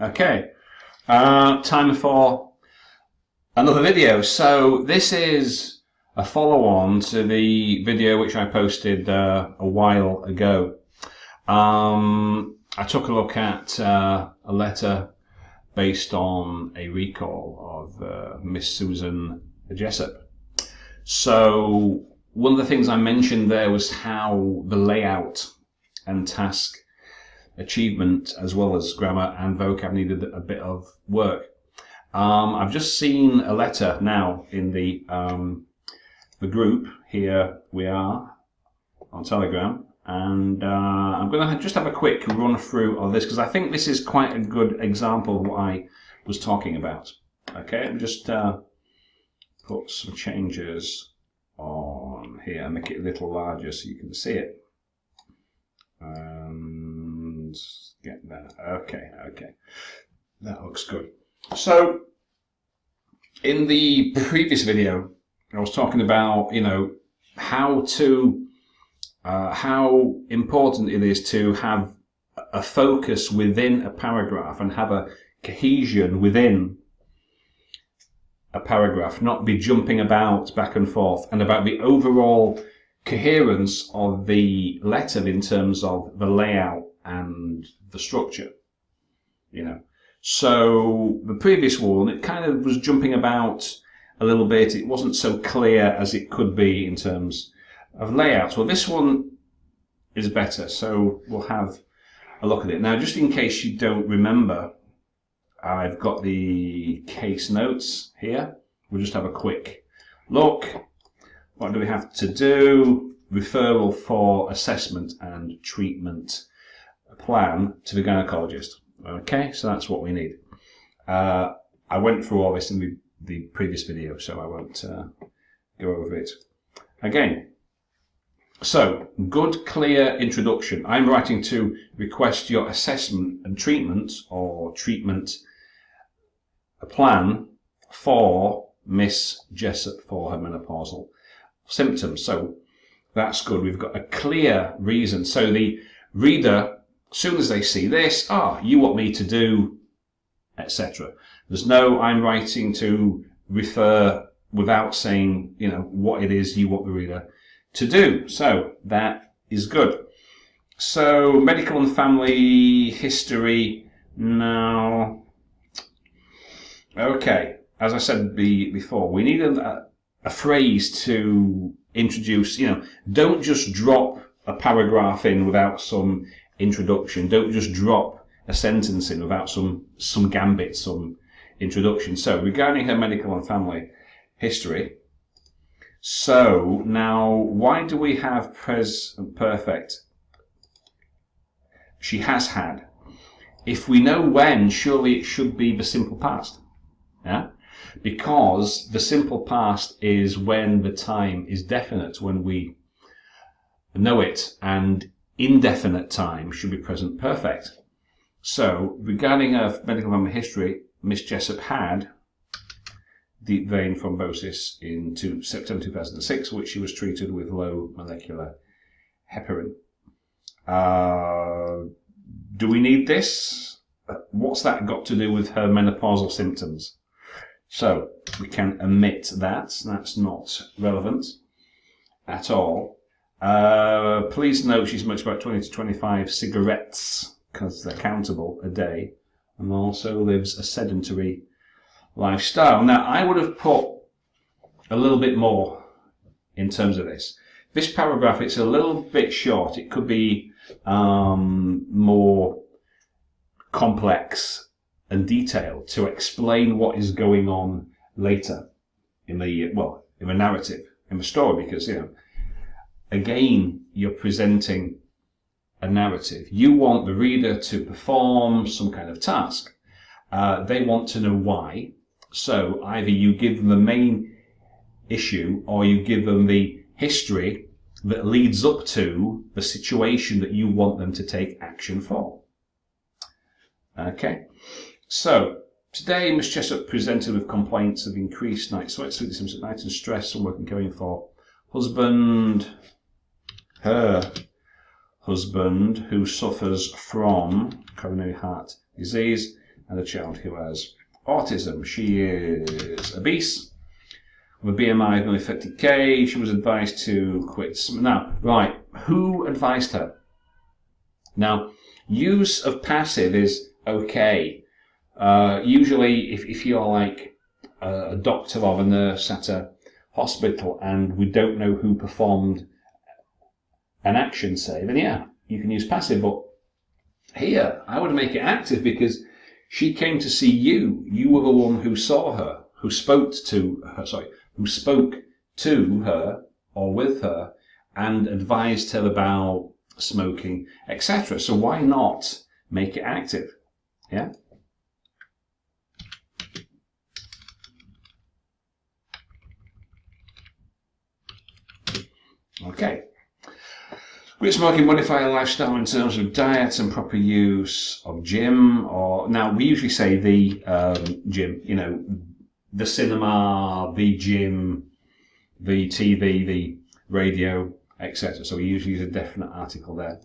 Okay, time for another video. So this is a follow-on to the video which I posted a while ago. I took a look at a letter based on a recall of Ms Susan Jessup. So one of the things I mentioned there was how the layout and task achievement, as well as grammar and vocab, needed a bit of work. I've just seen a letter now in the group. Here we are on Telegram, and I'm going to just have a quick run through of this because I think this is quite a good example of what I was talking about. Okay, let me just put some changes on here and make it a little larger so you can see it. And get that. Okay, that looks good. So in the previous video, I was talking about, how important it is to have a focus within a paragraph and have a cohesion within a paragraph, not be jumping about back and forth, and about the overall coherence of the letter in terms of the layout and the structure. So the previous one, it kind of was jumping about a little bit. It wasn't so clear as it could be in terms of layout. Well, this one is better, so we'll have a look at it. Now, just in case you don't remember, I've got the case notes here. We'll just have a quick look. What do we have to do? Referral for assessment and treatment plan to the gynaecologist. Okay, so that's what we need. I went through all this in the previous video, so I won't go over it again. So, good, clear introduction. I'm writing to request your assessment and treatment, or treatment plan for Ms Jessup for her menopausal symptoms. So that's good. We've got a clear reason. So the reader, as soon as they see this, you want me to do, etc. There's no, I'm writing to refer without saying, what it is you want the reader to do. So that is good. So medical and family history now. Okay, as I said before, we need a phrase to introduce. Don't just drop a paragraph in without some introduction. Don't just drop a sentence in without some gambit, some introduction. So regarding her medical and family history. So now, why do we have present perfect? She has had. If we know when, surely it should be the simple past. Yeah? Because the simple past is when the time is definite, when we know it, and indefinite time should be present perfect. So, regarding her medical family history, Ms Jessup had deep vein thrombosis in September 2006, which she was treated with low molecular heparin. Do we need this? What's that got to do with her menopausal symptoms? So we can omit that. That's not relevant at all. Please note she smokes about 20 to 25 cigarettes, because they're countable, a day, and also lives a sedentary lifestyle. Now, I would have put a little bit more in terms of this. This paragraph, it's a little bit short. It could be more complex and detailed to explain what is going on later in the narrative, in the story, because, again, you're presenting a narrative. You want the reader to perform some kind of task. They want to know why. So either you give them the main issue or you give them the history that leads up to the situation that you want them to take action for. Okay. So today, Ms Jessup presented with complaints of increased night sweats, symptoms at night, and stress from work and caring for her husband, who suffers from coronary heart disease, and a child who has autism. She is obese, with a BMI of nearly 50k. She was advised to quit. Now, right, who advised her? Now, use of passive is okay. Usually, if you're like a doctor or a nurse at a hospital and we don't know who performed an action, say, then yeah, you can use passive. But here, I would make it active because she came to see you. You were the one who saw her, who spoke to her, who spoke to her or with her and advised her about smoking, etc. So why not make it active? Yeah. Okay. Quit smoking, modify your lifestyle in terms of diet and proper use of gym, or now we usually say the gym, you know, the cinema, the gym, the TV, the radio, etc. So we usually use a definite article there.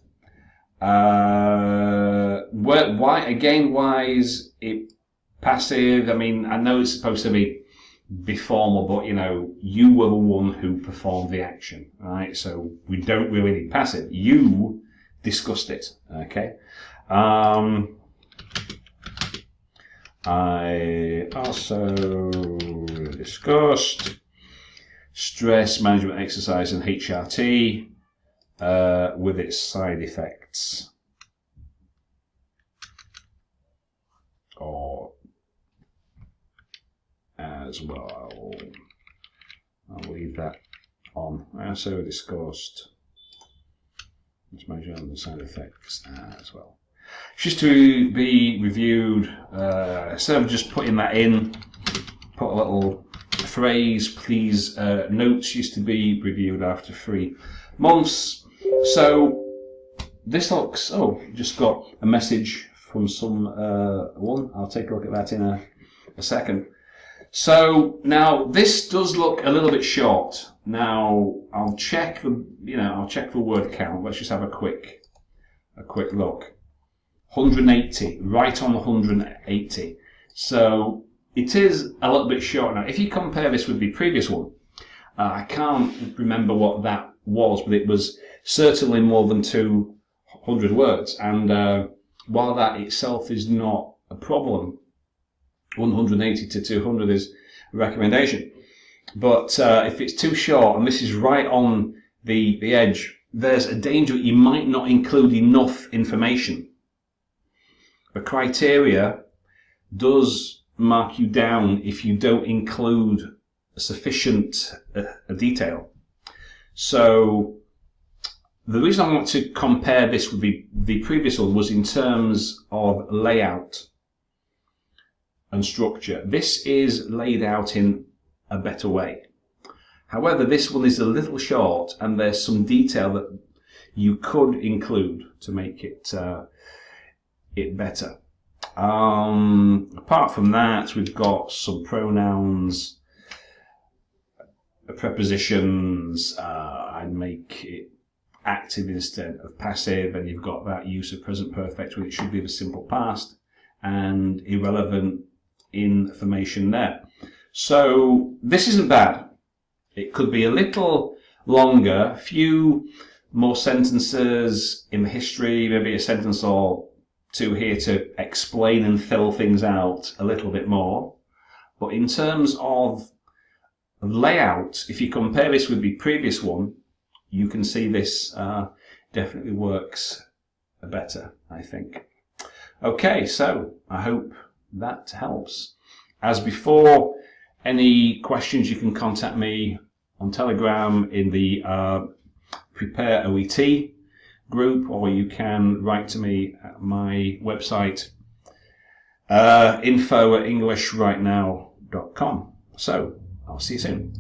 Why is it passive? I mean, I know it's supposed to be formal, but you know, you were the one who performed the action, right? So we don't really need passive. You discussed it, okay? I also discussed stress management exercise and HRT with its side effects. Or as well, I'll leave that on. I also discussed management and side effects as well. Just to be reviewed, instead of just putting that in, put a little phrase, please notes used to be reviewed after 3 months. So this looks, oh, just got a message from someone. I'll take a look at that in a second. So now this does look a little bit short. Now I'll check the word count. Let's just have a quick look. 180, right on 180. So it is a little bit short. Now if you compare this with the previous one, I can't remember what that was, but it was certainly more than 200 words. And while that itself is not a problem, 180 to 200 is a recommendation. But if it's too short, and this is right on the edge, there's a danger that you might not include enough information. The criteria does mark you down if you don't include sufficient detail. So the reason I want to compare this with the previous one was in terms of layout and structure. This is laid out in a better way. However, this one is a little short and there's some detail that you could include to make it better. Apart from that, we've got some pronouns, prepositions. I'd make it active instead of passive, and you've got that use of present perfect when it should be the simple past, and irrelevant information there. So this isn't bad. It could be a little longer, a few more sentences in the history, maybe a sentence or two here to explain and fill things out a little bit more. But in terms of layout, if you compare this with the previous one, you can see this definitely works better, I think. Okay, so I hope that helps. As before, any questions you can contact me on Telegram in the Prepare OET group, or you can write to me at my website info@englishrightnow.com. So I'll see you soon.